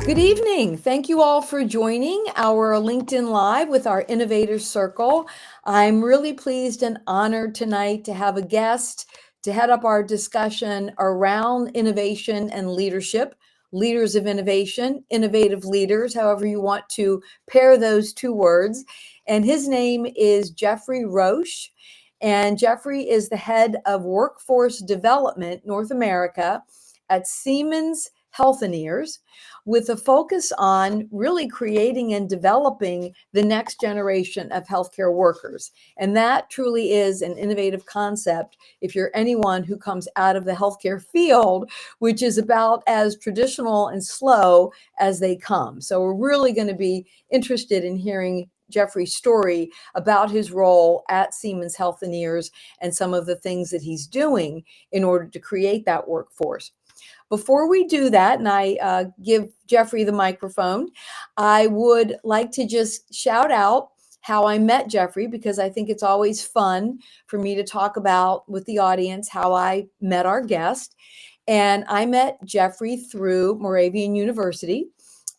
Good evening. Thank you all for joining our LinkedIn Live with our Innovators Circle. I'm really pleased and honored tonight to have a guest to head up our discussion around innovation and leadership, leaders of innovation, innovative leaders, however you want to pair those two words. And his name is Geoffrey Roche. And Geoffrey is the head of Workforce Development North America at Siemens Healthineers, with a focus on really creating and developing the next generation of healthcare workers. And that truly is an innovative concept if you're anyone who comes out of the healthcare field, which is about as traditional and slow as they come. So we're really going to be interested in hearing Geoffrey's story about his role at Siemens Healthineers and some of the things that he's doing in order to create that workforce. Before we do that, and I give Geoffrey the microphone, I would like to just shout out how I met Geoffrey, because I think it's always fun for me to talk about with the audience how I met our guest. And I met Geoffrey through Moravian University,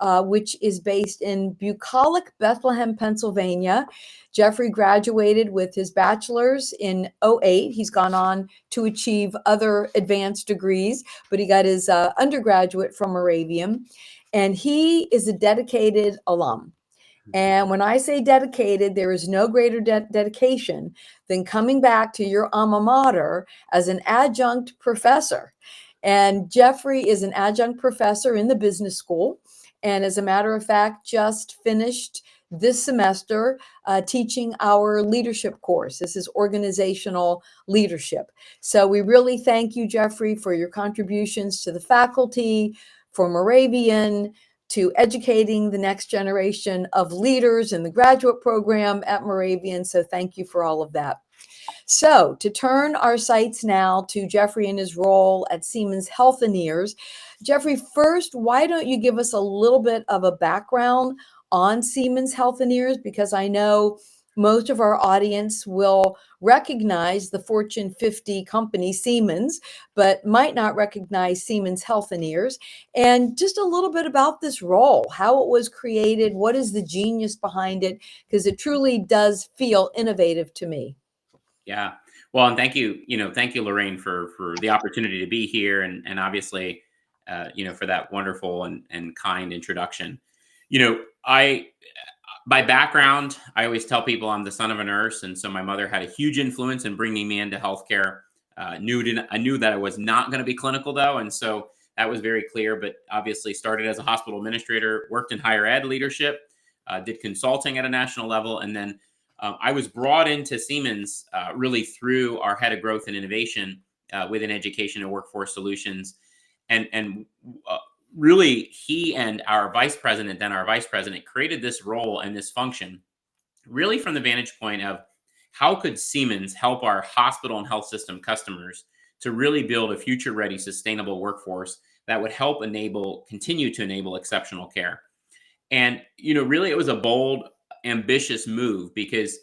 which is based in bucolic Bethlehem, Pennsylvania. Geoffrey graduated with his bachelor's in '08. He's gone on to achieve other advanced degrees, but he got his undergraduate from Moravian. And he is a dedicated alum. And when I say dedicated, there is no greater dedication than coming back to your alma mater as an adjunct professor. And Geoffrey is an adjunct professor in the business school. And as a matter of fact, just finished this semester teaching our leadership course. This is organizational leadership. So we really thank you, Geoffrey, for your contributions to the faculty, for Moravian, to educating the next generation of leaders in the graduate program at Moravian. So thank you for all of that. So to turn our sights now to Geoffrey and his role at Siemens Healthineers. Geoffrey, first, why don't you give us a little bit of a background on Siemens Healthineers? Because I know most of our audience will recognize the Fortune 50 company Siemens, but might not recognize Siemens Healthineers. And just a little bit about this role, how it was created, what is the genius behind it? Because it truly does feel innovative to me. Yeah. Well, and thank you, thank you, Lorraine, for the opportunity to be here, and obviously, for that wonderful and kind introduction. I by background, I always tell people I'm the son of a nurse, and so my mother had a huge influence in bringing me into healthcare. I knew that I was not going to be clinical though, and so that was very clear. But obviously, started as a hospital administrator, worked in higher ed leadership, did consulting at a national level, and then I was brought into Siemens really through our head of growth and innovation within education and workforce solutions, and really he and our vice president, then our vice president, created this role and this function really from the vantage point of how could Siemens help our hospital and health system customers to really build a future ready, sustainable workforce that would help continue to enable exceptional care. And, really it was a bold, ambitious move because,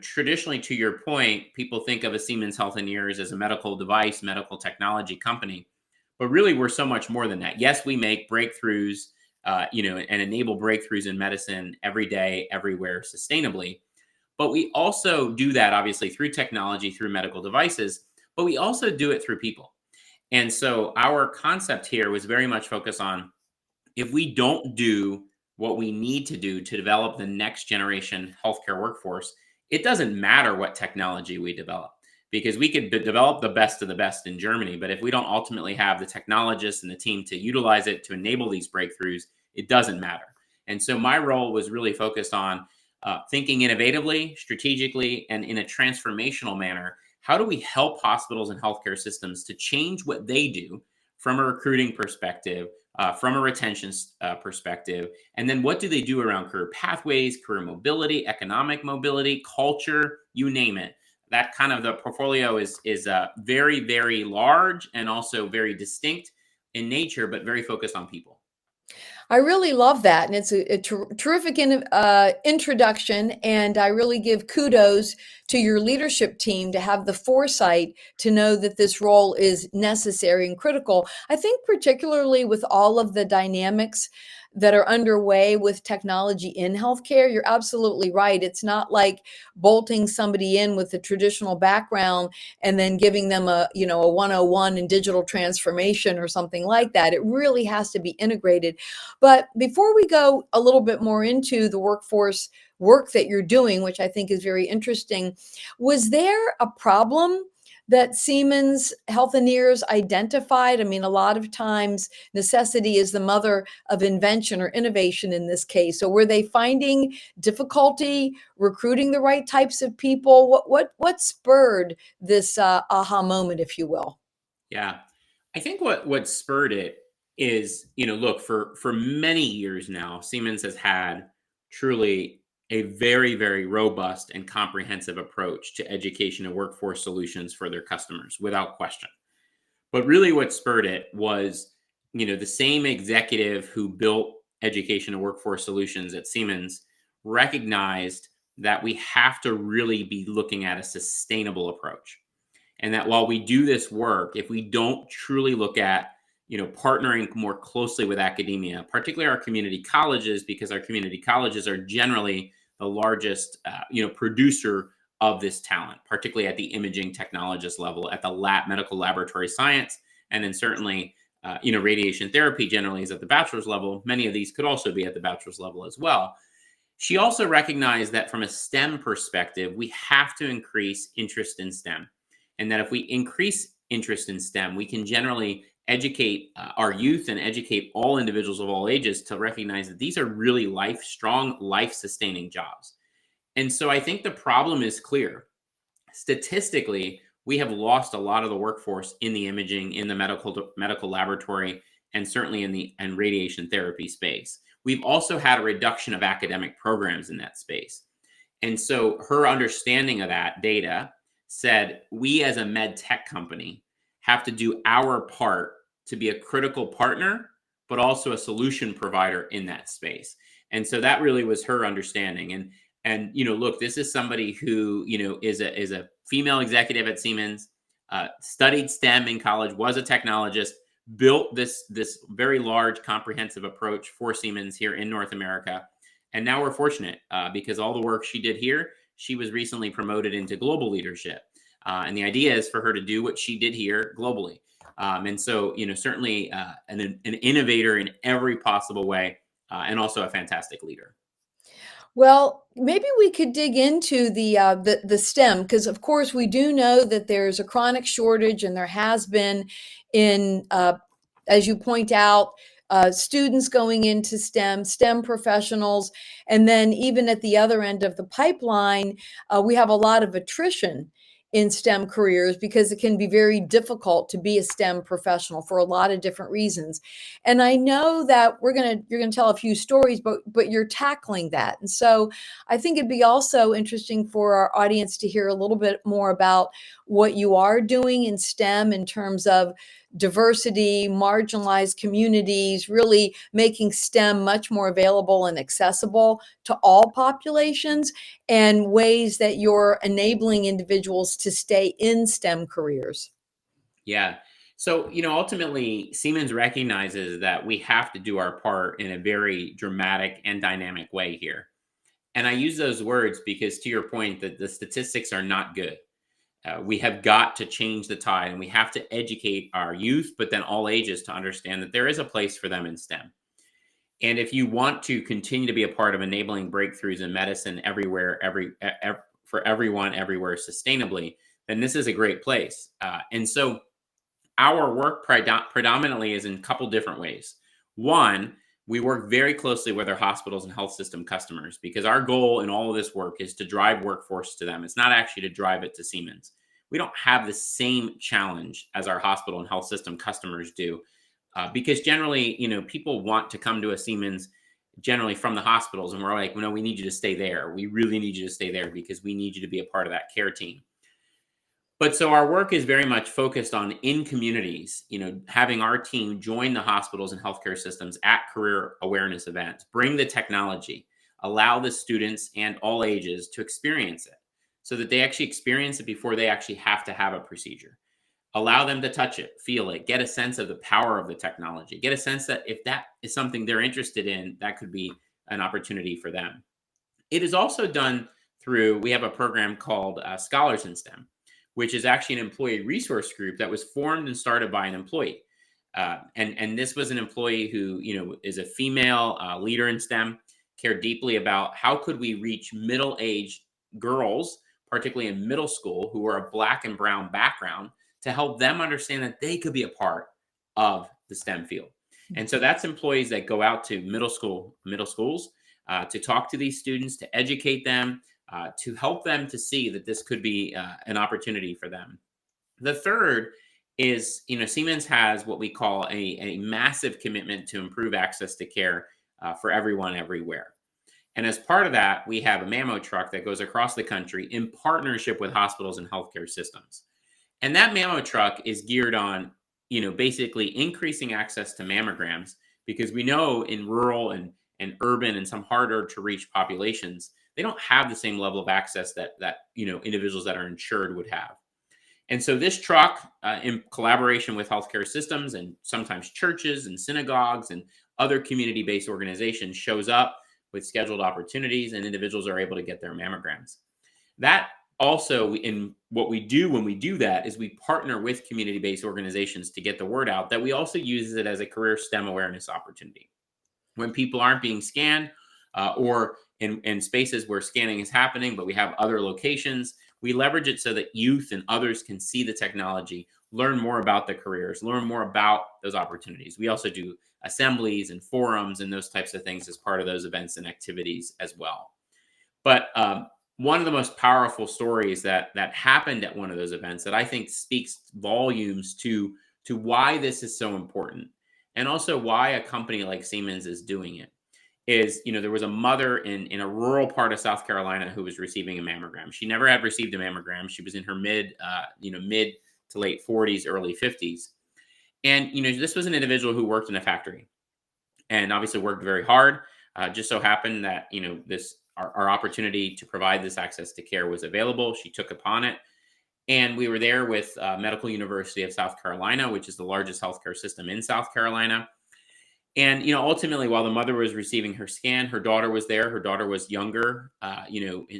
traditionally, to your point, people think of a Siemens Healthineers as a medical device, medical technology company, but really we're so much more than that. Yes, we make breakthroughs, and enable breakthroughs in medicine every day, everywhere, sustainably. But we also do that obviously through technology, through medical devices, but we also do it through people. And so our concept here was very much focused on if we don't do what we need to do to develop the next generation healthcare workforce, it doesn't matter what technology we develop because we could develop the best of the best in Germany. But if we don't ultimately have the technologists and the team to utilize it to enable these breakthroughs, it doesn't matter. And so my role was really focused on thinking innovatively, strategically, and in a transformational manner. How do we help hospitals and healthcare systems to change what they do from a recruiting perspective, from a retention perspective, and then what do they do around career pathways, career mobility, economic mobility, culture, you name it. That kind of the portfolio is very, very large and also very distinct in nature, but very focused on people. I really love that, and it's a terrific introduction, and I really give kudos to your leadership team to have the foresight to know that this role is necessary and critical. I think particularly with all of the dynamics that are underway with technology in healthcare, you're absolutely right. It's not like bolting somebody in with a traditional background and then giving them a 101 in digital transformation or something like that. It really has to be integrated. But before we go a little bit more into the workforce work that you're doing, which I think is very interesting, was there a problem that Siemens Healthineers identified? I mean, a lot of times necessity is the mother of invention or innovation in this case. So were they finding difficulty recruiting the right types of people? What spurred this aha moment, if you will? Yeah. I think what spurred it is, look, for many years now, Siemens has had truly a very, very robust and comprehensive approach to education and workforce solutions for their customers, without question. But really what spurred it was, the same executive who built education and workforce solutions at Siemens recognized that we have to really be looking at a sustainable approach. And that while we do this work, if we don't truly look at, partnering more closely with academia, particularly our community colleges, because our community colleges are generally the largest, producer of this talent, particularly at the imaging technologist level, at the medical laboratory science, and then certainly, radiation therapy generally is at the bachelor's level. Many of these could also be at the bachelor's level as well. She also recognized that from a STEM perspective, we have to increase interest in STEM. And that if we increase interest in STEM, we can generally educate our youth and educate all individuals of all ages to recognize that these are really strong, life sustaining jobs. And so I think the problem is clear. Statistically, we have lost a lot of the workforce in the imaging, in the medical laboratory, and certainly in the radiation therapy space. We've also had a reduction of academic programs in that space. And so her understanding of that data said, we as a med tech company have to do our part to be a critical partner, but also a solution provider in that space. And so that really was her understanding. And look, this is somebody who is a female executive at Siemens, studied STEM in college, was a technologist, built this very large, comprehensive approach for Siemens here in North America. And now we're fortunate because all the work she did here, she was recently promoted into global leadership. And the idea is for her to do what she did here globally. And so, certainly an innovator in every possible way, and also a fantastic leader. Well, maybe we could dig into the STEM, because of course we do know that there's a chronic shortage, and there has been in, as you point out, students going into STEM professionals, and then even at the other end of the pipeline, we have a lot of attrition in STEM careers because it can be very difficult to be a STEM professional for a lot of different reasons. And I know that you're gonna tell a few stories, but you're tackling that. And so I think it'd be also interesting for our audience to hear a little bit more about what you are doing in STEM in terms of diversity, marginalized communities, really making STEM much more available and accessible to all populations, and ways that you're enabling individuals to stay in STEM careers. Yeah. So, ultimately, Siemens recognizes that we have to do our part in a very dramatic and dynamic way here. And I use those words because, to your point, that the statistics are not good. We have got to change the tide, and we have to educate our youth, but then all ages, to understand that there is a place for them in STEM. And if you want to continue to be a part of enabling breakthroughs in medicine everywhere, for everyone, everywhere, sustainably, then this is a great place. And so our work predominantly is in a couple different ways. One, we work very closely with our hospitals and health system customers, because our goal in all of this work is to drive workforce to them. It's not actually to drive it to Siemens. We don't have the same challenge as our hospital and health system customers do, because generally, people want to come to a Siemens generally from the hospitals, and we're like, no, we need you to stay there. We really need you to stay there because we need you to be a part of that care team. But so our work is very much focused on in communities, having our team join the hospitals and healthcare systems at career awareness events, bring the technology, allow the students and all ages to experience it so that they actually experience it before they actually have to have a procedure. Allow them to touch it, feel it, get a sense of the power of the technology, get a sense that if that is something they're interested in, that could be an opportunity for them. It is also done through, we have a program called Scholars in STEM, which is actually an employee resource group that was formed and started by an employee. And this was an employee who, is a female leader in STEM, cared deeply about how could we reach middle-aged girls, particularly in middle school, who are a Black and brown background, to help them understand that they could be a part of the STEM field. And so that's employees that go out to middle schools, to talk to these students, to educate them, to help them to see that this could be an opportunity for them. The third is, Siemens has what we call a massive commitment to improve access to care for everyone everywhere. And as part of that, we have a mammo truck that goes across the country in partnership with hospitals and healthcare systems. And that mammo truck is geared on, basically increasing access to mammograms, because we know in rural and urban and some harder to reach populations, they don't have the same level of access that individuals that are insured would have. And so this truck, in collaboration with healthcare systems and sometimes churches and synagogues and other community-based organizations, shows up with scheduled opportunities, and individuals are able to get their mammograms. That also, in what we do when we do that, is we partner with community-based organizations to get the word out that we also use it as a career STEM awareness opportunity. When people aren't being scanned, or in spaces where scanning is happening, but we have other locations, we leverage it so that youth and others can see the technology, learn more about the careers, learn more about those opportunities. We also do assemblies and forums and those types of things as part of those events and activities as well. But one of the most powerful stories that happened at one of those events that I think speaks volumes to why this is so important, and also why a company like Siemens is doing it, is, there was a mother in a rural part of South Carolina who was receiving a mammogram. She never had received a mammogram. She was in her mid to late 40s, early 50s. And, this was an individual who worked in a factory and obviously worked very hard. Just so happened that, our opportunity to provide this access to care was available. She took upon it. And we were there with Medical University of South Carolina, which is the largest healthcare system in South Carolina. And, ultimately, while the mother was receiving her scan, her daughter was there. Her daughter was younger,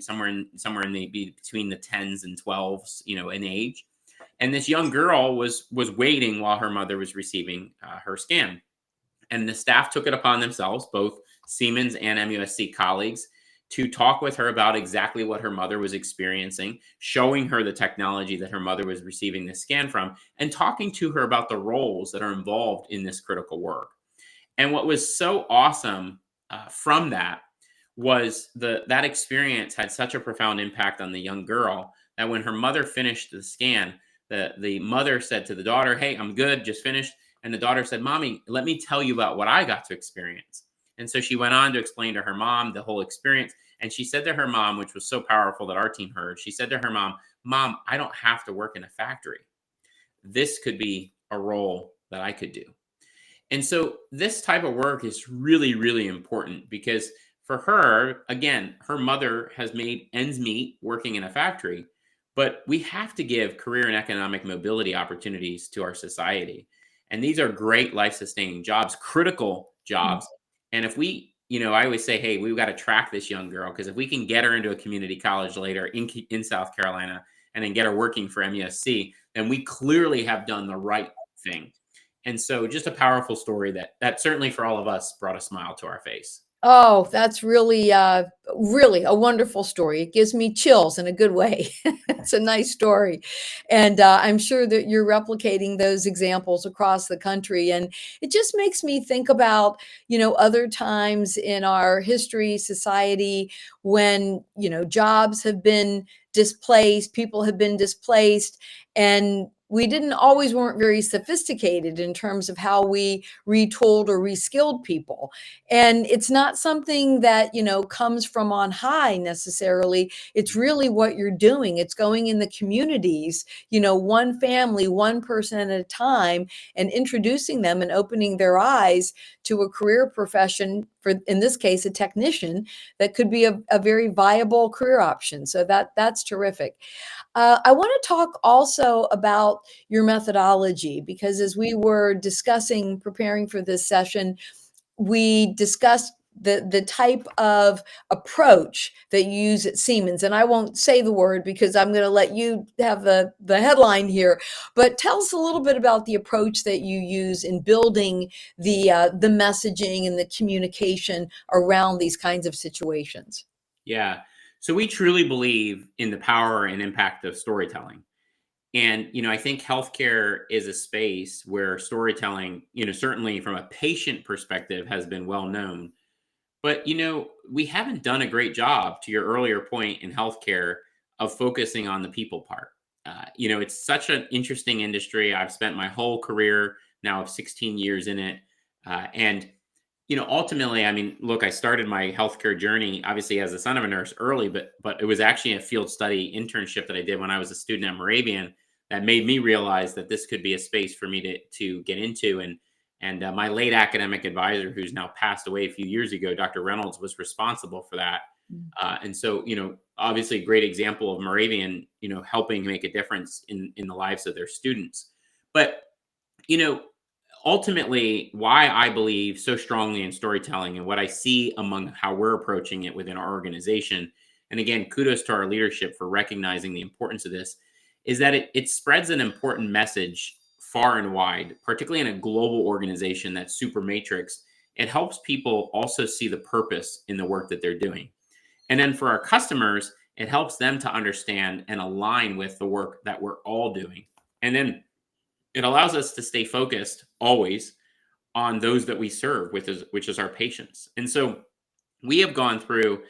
somewhere in between the 10s and 12s, in age. And this young girl was waiting while her mother was receiving her scan. And the staff took it upon themselves, both Siemens and MUSC colleagues, to talk with her about exactly what her mother was experiencing, showing her the technology that her mother was receiving the scan from, and talking to her about the roles that are involved in this critical work. And what was so awesome from that was that experience had such a profound impact on the young girl that when her mother finished the scan, the mother said to the daughter, "Hey, I'm good, just finished." And the daughter said, "Mommy, let me tell you about what I got to experience." And so she went on to explain to her mom the whole experience. And she said to her mom, which was so powerful that our team heard, she said to her mom, "Mom, I don't have to work in a factory. This could be a role that I could do." And so this type of work is really, really important because for her, again, her mother has made ends meet working in a factory, but we have to give career and economic mobility opportunities to our society. And these are great life sustaining jobs, critical jobs. And if we, I always say, hey, we've got to track this young girl, because if we can get her into a community college later in South Carolina and then get her working for MUSC, then we clearly have done the right thing. And so just a powerful story that certainly for all of us brought a smile to our face. Oh, that's really, really a wonderful story. It gives me chills in a good way. It's a nice story. And I'm sure that you're replicating those examples across the country. And it just makes me think about, other times in our history, society, when, jobs have been displaced, people have been displaced, and we didn't always weren't very sophisticated in terms of how we retold or reskilled people. And it's not something that, comes from on high necessarily. It's really what you're doing. It's going in the communities, one family, one person at a time, and introducing them and opening their eyes to a career profession, for, in this case, a technician, that could be a very viable career option. So that's terrific. I want to talk also about your methodology, because as we were discussing, preparing for this session, we discussed the type of approach that you use at Siemens. And I won't say the word because I'm going to let you have the headline here. But tell us a little bit about the approach that you use in building the messaging and the communication around these kinds of situations. Yeah. So we truly believe in the power and impact of storytelling. And, I think healthcare is a space where storytelling, certainly from a patient perspective, has been well known. But, we haven't done a great job, to your earlier point, in healthcare of focusing on the people part. It's such an interesting industry. I've spent my whole career now of 16 years in it. And ultimately, I mean, look, I started my healthcare journey obviously as a son of a nurse early, but it was actually a field study internship that I did when I was a student at Moravian that made me realize that this could be a space for me to get into. And my late academic advisor, who's now passed away a few years ago, Dr. Reynolds, was responsible for that. And so, obviously, a great example of Moravian, helping make a difference in the lives of their students. But you know, ultimately, why I believe so strongly in storytelling and what I see among how we're approaching it within our organization, and again, kudos to our leadership for recognizing the importance of this, is that it spreads an important message far and wide, particularly in a global organization that's super matrix. It helps people also see the purpose in the work that they're doing. And then for our customers, it helps them to understand and align with the work that we're all doing. And then it allows us to stay focused always on those that we serve, which is our patients. And so we have gone through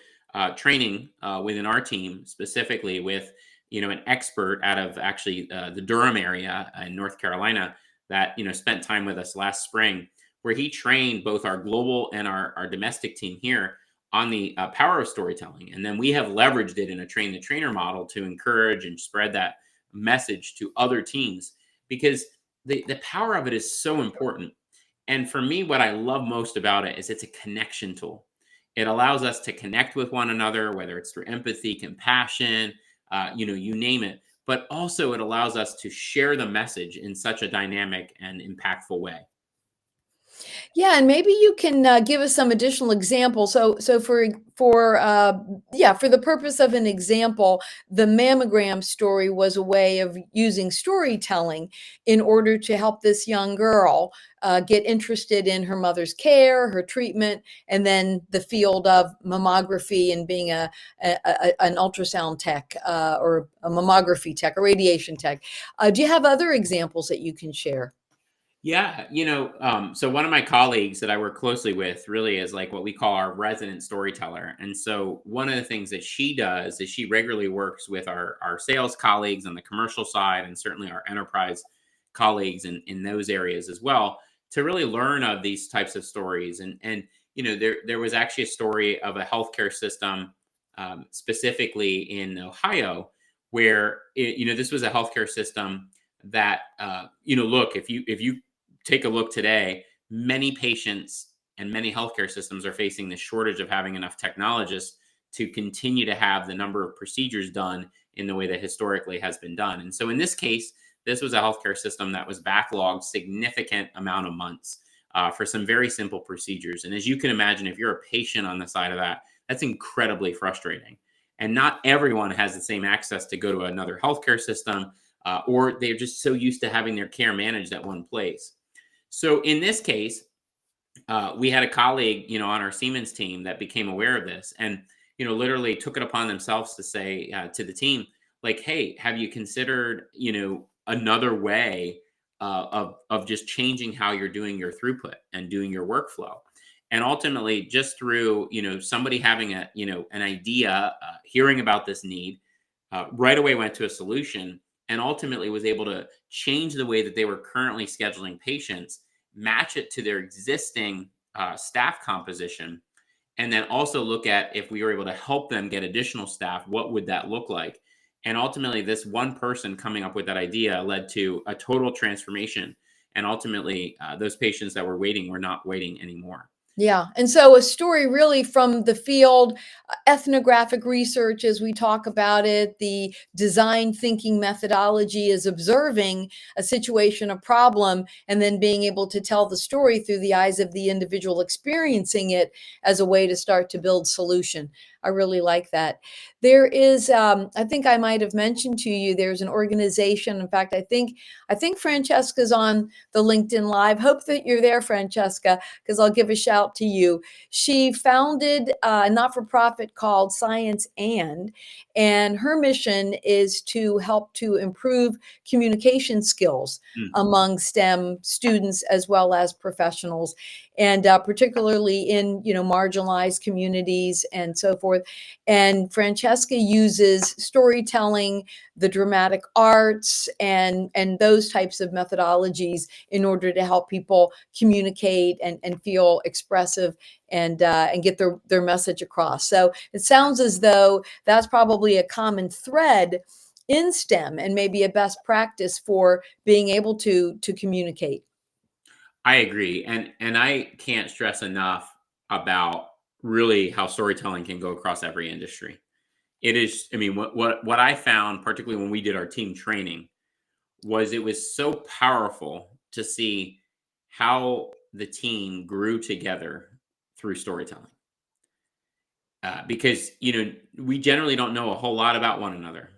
training within our team, specifically with an expert out of actually the Durham area in North Carolina that spent time with us last spring, where he trained both our global and our domestic team here on the power of storytelling. And then we have leveraged it in a train the trainer model to encourage and spread that message to other teams, because the power of it is so important. And for me, what I love most about it is it's a connection tool. It allows us to connect with one another, whether it's through empathy, compassion, you name it. But also, it allows us to share the message in such a dynamic and impactful way. Yeah, and maybe you can give us some additional examples. So for the purpose of an example, the mammogram story was a way of using storytelling in order to help this young girl get interested in her mother's care, her treatment, and then the field of mammography and being an ultrasound tech or a mammography tech, a radiation tech. Do you have other examples that you can share? Yeah, so one of my colleagues that I work closely with really is like what we call our resident storyteller. And so one of the things that she does is she regularly works with our sales colleagues on the commercial side, and certainly our enterprise colleagues in those areas as well, to really learn of these types of stories. And there was actually a story of a healthcare system, specifically in Ohio, where this was a healthcare system that look, if you take a look today, many patients and many healthcare systems are facing the shortage of having enough technologists to continue to have the number of procedures done in the way that historically has been done. And so in this case, this was a healthcare system that was backlogged significant amount of months for some very simple procedures. And as you can imagine, if you're a patient on the side of that, that's incredibly frustrating. And not everyone has the same access to go to another healthcare system, or they're just so used to having their care managed at one place. So in this case, we had a colleague, on our Siemens team that became aware of this, and literally took it upon themselves to say to the team, like, "Hey, have you considered, another way of just changing how you're doing your throughput and doing your workflow?" And ultimately, just through somebody having an idea, hearing about this need, right away went to a solution. and ultimately was able to change the way that they were currently scheduling patients, match it to their existing staff composition, and then also look at if we were able to help them get additional staff, what would that look like? And ultimately, this one person coming up with that idea led to a total transformation. And ultimately, those patients that were waiting were not waiting anymore. Yeah. And so a story really from the field, ethnographic research, as we talk about it, the design thinking methodology is observing a situation, a problem, and then being able to tell the story through the eyes of the individual experiencing it as a way to start to build solution. I really like that. There is, I think I might have mentioned to you, there's an organization. In fact, I think Francesca's on the LinkedIn Live. Hope that you're there, Francesca, because I'll give a shout to you. She founded a not-for-profit called Science and her mission is to help to improve communication skills Mm. among STEM students as well as professionals, and particularly in marginalized communities and so forth. And Francesca uses storytelling, the dramatic arts, and those types of methodologies in order to help people communicate and feel expressive and get their message across. So it sounds as though that's probably a common thread in STEM and maybe a best practice for being able to communicate. I agree. And I can't stress enough about really how storytelling can go across every industry. It is, I mean, what I found, particularly when we did our team training, was it was so powerful to see how the team grew together through storytelling. Because we generally don't know a whole lot about one another,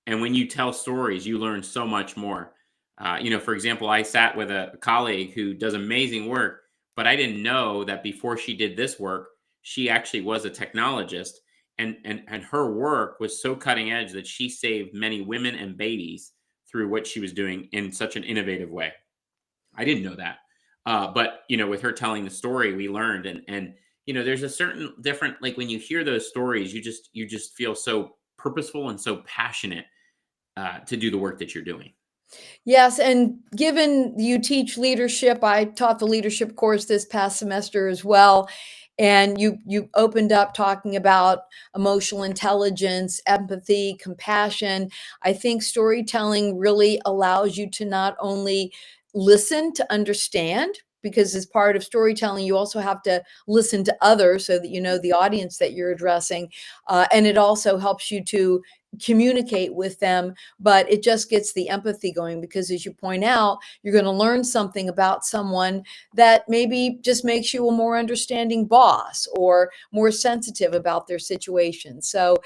and when you tell stories, you learn so much more. For example, I sat with a colleague who does amazing work, but I didn't know that before she did this work, she actually was a technologist, and her work was so cutting edge that she saved many women and babies through what she was doing in such an innovative way. I didn't know that. But with her telling the story, we learned, and there's a certain different, like when you hear those stories, you just feel so purposeful and so passionate to do the work that you're doing. Yes, and given you teach leadership, I taught the leadership course this past semester as well. And you opened up talking about emotional intelligence, empathy, compassion. I think storytelling really allows you to not only listen to understand, because as part of storytelling, you also have to listen to others so that you know the audience that you're addressing. And it also helps you to communicate with them, but it just gets the empathy going because, as you point out, you're going to learn something about someone that maybe just makes you a more understanding boss or more sensitive about their situation. So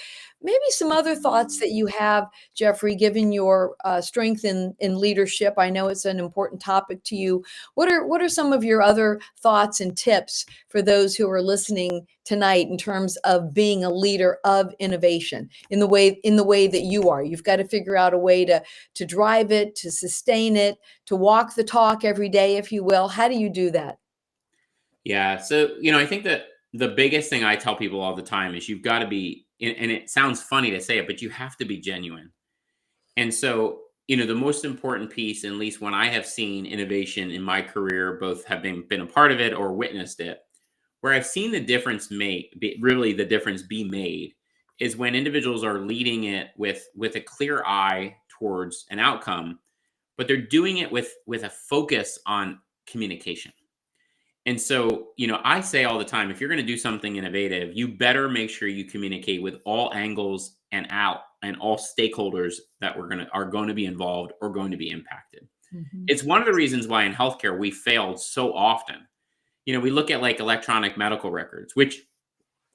maybe some other thoughts that you have, Geoffrey, given your strength in leadership. I know it's an important topic to you. What are some of your other thoughts and tips for those who are listening tonight in terms of being a leader of innovation in the way that you are? You've got to figure out a way to drive it, to sustain it, to walk the talk every day, if you will. How do you do that? Yeah. So I think that the biggest thing I tell people all the time is you've got to be, and it sounds funny to say it, but you have to be genuine. And so, the most important piece, at least when I have seen innovation in my career, both have been a part of it or witnessed it, where I've seen the difference really the difference be made, is when individuals are leading it with a clear eye towards an outcome, but they're doing it with a focus on communication. And so, I say all the time, if you're going to do something innovative, you better make sure you communicate with all angles and all stakeholders that are going to be involved or going to be impacted. Mhm. It's one of the reasons why in healthcare we failed so often. We look at like electronic medical records, which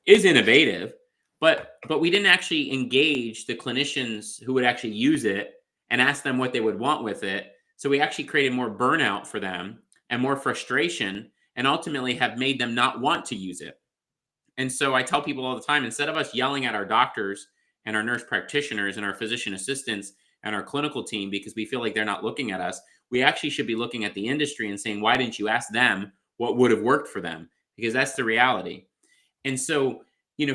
is innovative, but we didn't actually engage the clinicians who would actually use it and ask them what they would want with it. So we actually created more burnout for them and more frustration, and ultimately have made them not want to use it. And so I tell people all the time, instead of us yelling at our doctors and our nurse practitioners and our physician assistants and our clinical team because we feel like they're not looking at us, we actually should be looking at the industry and saying, why didn't you ask them what would have worked for them? Because that's the reality. And so,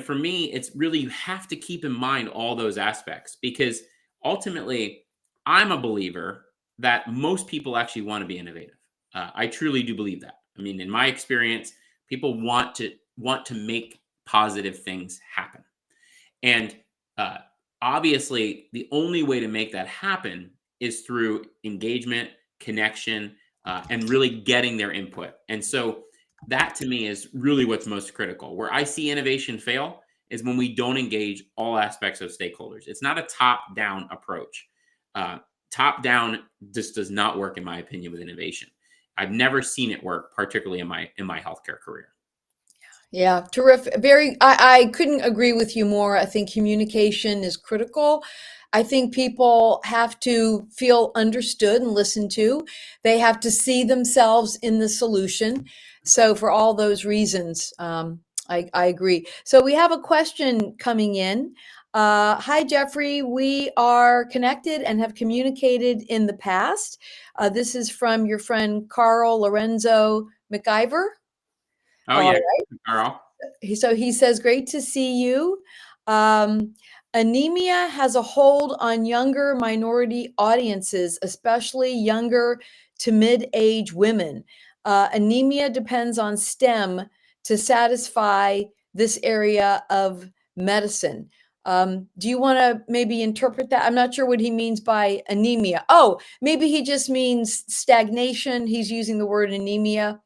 for me, it's really, you have to keep in mind all those aspects, because ultimately I'm a believer that most people actually want to be innovative. I truly do believe that. I mean, in my experience, people want to make positive things happen. And uh, obviously, the only way to make that happen is through engagement, connection, and really getting their input. And so, that to me is really what's most critical. Where I see innovation fail is when we don't engage all aspects of stakeholders. It's not a top down approach. Uh, Top down just does not work, in my opinion, with innovation. I've never seen it work, particularly in my healthcare career. Yeah, terrific. I couldn't agree with you more. I think communication is critical. I think people have to feel understood and listened to. They have to see themselves in the solution. So, for all those reasons, I agree. So, we have a question coming in. Hi, Geoffrey. We are connected and have communicated in the past. This is from your friend Carl Lorenzo McIver. Oh yeah, Carl. So he says, great to see you. Um, Anemia has a hold on younger minority audiences, especially younger to mid-age women. Anemia depends on STEM to satisfy this area of medicine. Do you want to maybe interpret that? I'm not sure what he means by anemia. Oh, maybe he just means stagnation. He's using the word anemia to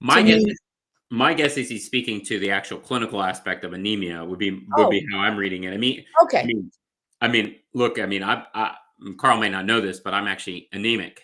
My guess mean, is my guess is he's speaking to the actual clinical aspect of anemia would be oh, how I'm reading it. I okay. mean, look, Carl may not know this, but I'm actually anemic.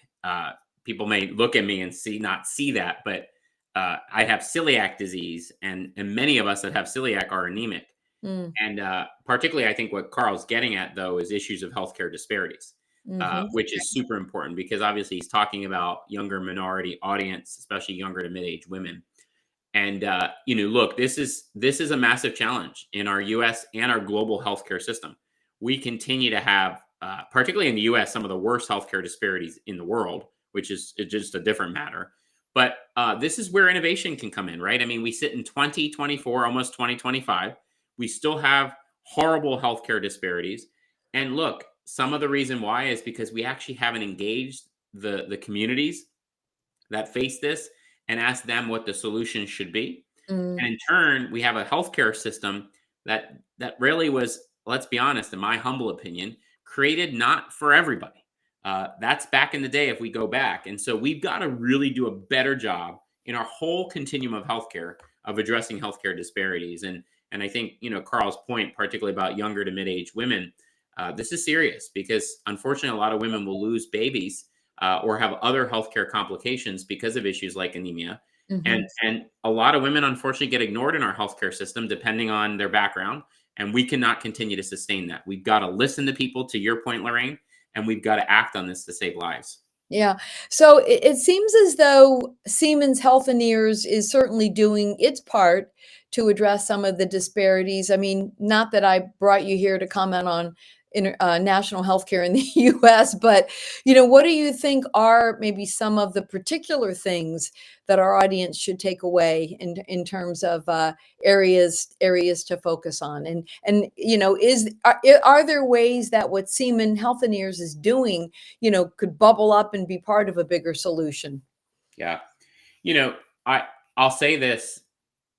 People may look at me and not see that, but I have celiac disease, and many of us that have celiac are anemic. Mm. And particularly, I think what Carl's getting at, though, is issues of healthcare disparities, Mhm. which is super important because obviously he's talking about younger minority audience, especially younger to mid-age women. And look, this is a massive challenge in our U.S. and our global healthcare system. We continue to have, particularly in the U.S., some of the worst healthcare disparities in the world, which is it's just a different matter. But this is where innovation can come in, right? I mean, we sit in 2024, almost 2025. We still have horrible healthcare disparities. And look, some of the reason why is because we actually haven't engaged the communities that face this and ask them what the solution should be. Mm, And in turn, we have a healthcare system that really was, let's be honest, in my humble opinion, created not for everybody. That's back in the day if we go back. And so we've got to really do a better job in our whole continuum of healthcare of addressing healthcare disparities. And I think, Carl's point, particularly about younger to mid-age women, this is serious because unfortunately, a lot of women will lose babies or have other healthcare complications because of issues like anemia. And mhm. and a lot of women unfortunately get ignored in our healthcare system depending on their background. And we cannot continue to sustain that. We've got to listen to people, to your point, Lorraine, and we've got to act on this to save lives. Yeah. So it seems as though Siemens Healthineers is certainly doing its part to address some of the disparities. I mean, not that I brought you here to comment on national healthcare in the U.S., but what do you think are maybe some of the particular things that our audience should take away in terms of areas to focus on? And are there ways that what Siemens Healthineers is doing could bubble up and be part of a bigger solution? Yeah. You know, I I'll say this,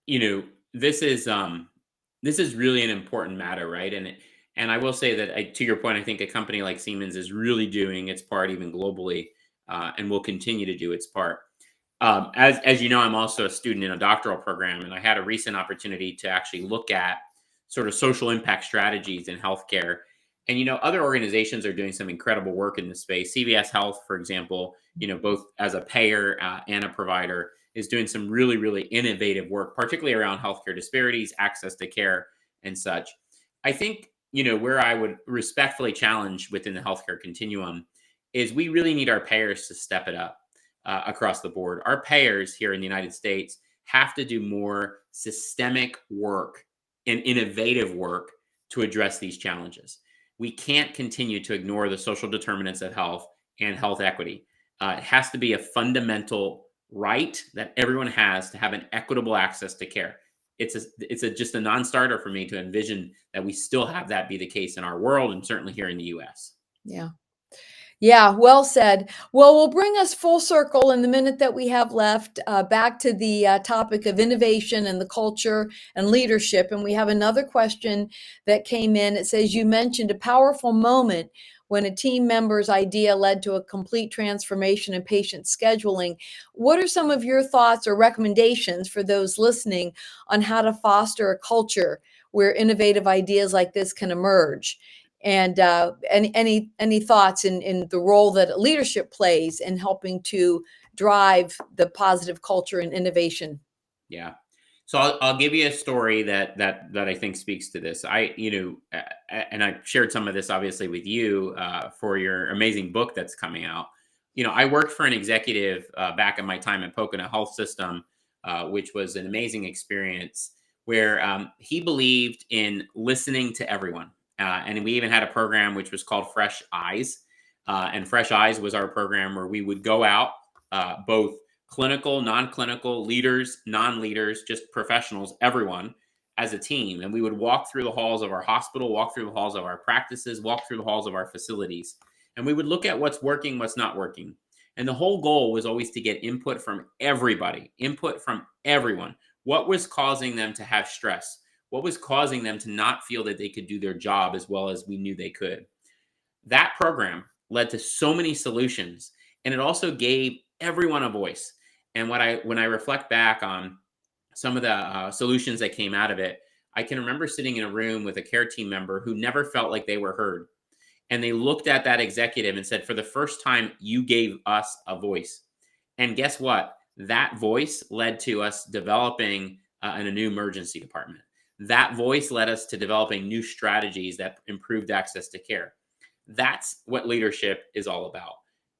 you know, this is this is really an important matter, right? And I will say that to your point, I think a company like Siemens is really doing its part even globally, and will continue to do its part. As you know, I'm also a student in a doctoral program, and I had a recent opportunity to actually look at sort of social impact strategies in healthcare. And other organizations are doing some incredible work in this space. CVS Health, for example, both as a payer and a provider, is doing some really, really innovative work, particularly around healthcare disparities, access to care, and such. I think where I would respectfully challenge within the healthcare continuum is we really need our payers to step it up across the board. Our payers here in the United States have to do more systemic work and innovative work to address these challenges. We can't continue to ignore the social determinants of health and health equity. It has to be a fundamental right that everyone has to have an equitable access to care. Just a non-starter for me to envision that we still have that be the case in our world and certainly here in the U.S. Yeah. Yeah, well said. Well, we'll bring us full circle in the minute that we have left back to the topic of innovation and the culture and leadership. And we have another question that came in. It says, you mentioned a powerful moment when a team member's idea led to a complete transformation in patient scheduling. What are some of your thoughts or recommendations for those listening on how to foster a culture where innovative ideas like this can emerge? And any thoughts in the role that leadership plays in helping to drive the positive culture and innovation? Yeah. So I'll give you a story that I think speaks to this. And I shared some of this obviously with you for your amazing book that's coming out. I worked for an executive back in my time at Pocono Health System, which was an amazing experience where he believed in listening to everyone. And we even had a program which was called Fresh Eyes. And Fresh Eyes was our program where we would go out, both clinical, non-clinical, leaders, non-leaders, just professionals, everyone as a team. And we would walk through the halls of our hospital, walk through the halls of our practices, walk through the halls of our facilities. And we would look at what's working, what's not working. And the whole goal was always to get input from everybody, input from everyone. What was causing them to have stress? What was causing them to not feel that they could do their job as well as we knew they could? That program led to so many solutions, and it also gave everyone a voice. And when I reflect back on some of the solutions that came out of it, I can remember sitting in a room with a care team member who never felt like they were heard. And they looked at that executive and said, for the first time, you gave us a voice. And guess what? That voice led to us developing in a new emergency department. That voice led us to developing new strategies that improved access to care. That's what leadership is all about.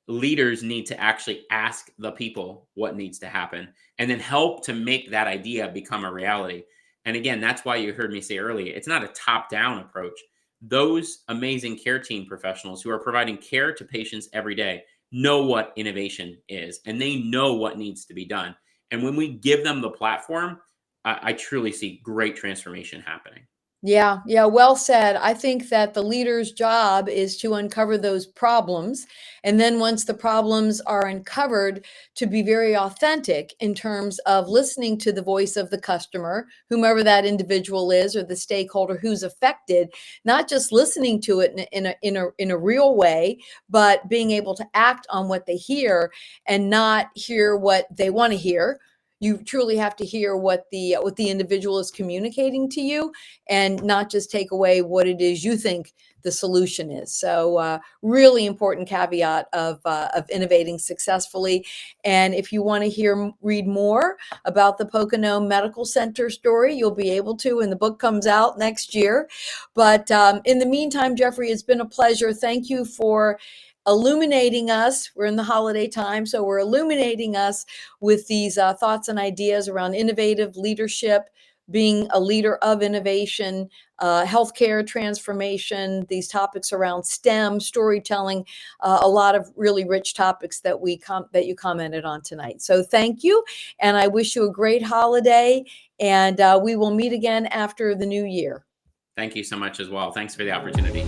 Leaders need to actually ask the people what needs to happen and then help to make that idea become a reality. And again, that's why you heard me say earlier, it's not a top down approach. Those amazing care team professionals who are providing care to patients every day know what innovation is and they know what needs to be done. And when we give them the platform, I truly see great transformation happening. Yeah, yeah, well said. I think that the leader's job is to uncover those problems. And then once the problems are uncovered, to be very authentic in terms of listening to the voice of the customer, whomever that individual is, or the stakeholder who's affected, not just listening to it in a real way, but being able to act on what they hear and not hear what they want to hear. You truly have to hear what the individual is communicating to you and not just take away what it is you think the solution is. So really important caveat of innovating successfully. And if you want to read more about the Pocono Medical Center story, you'll be able to, and the book comes out next year. But in the meantime, Geoffrey, it's been a pleasure. Thank you for illuminating us. We're in the holiday time, so we're illuminating us with these thoughts and ideas around innovative leadership, being a leader of innovation, healthcare transformation, these topics around STEM, storytelling, a lot of really rich topics that that you commented on tonight. So thank you, and I wish you a great holiday, and we will meet again after the new year. Thank you so much as well. Thanks for the opportunity.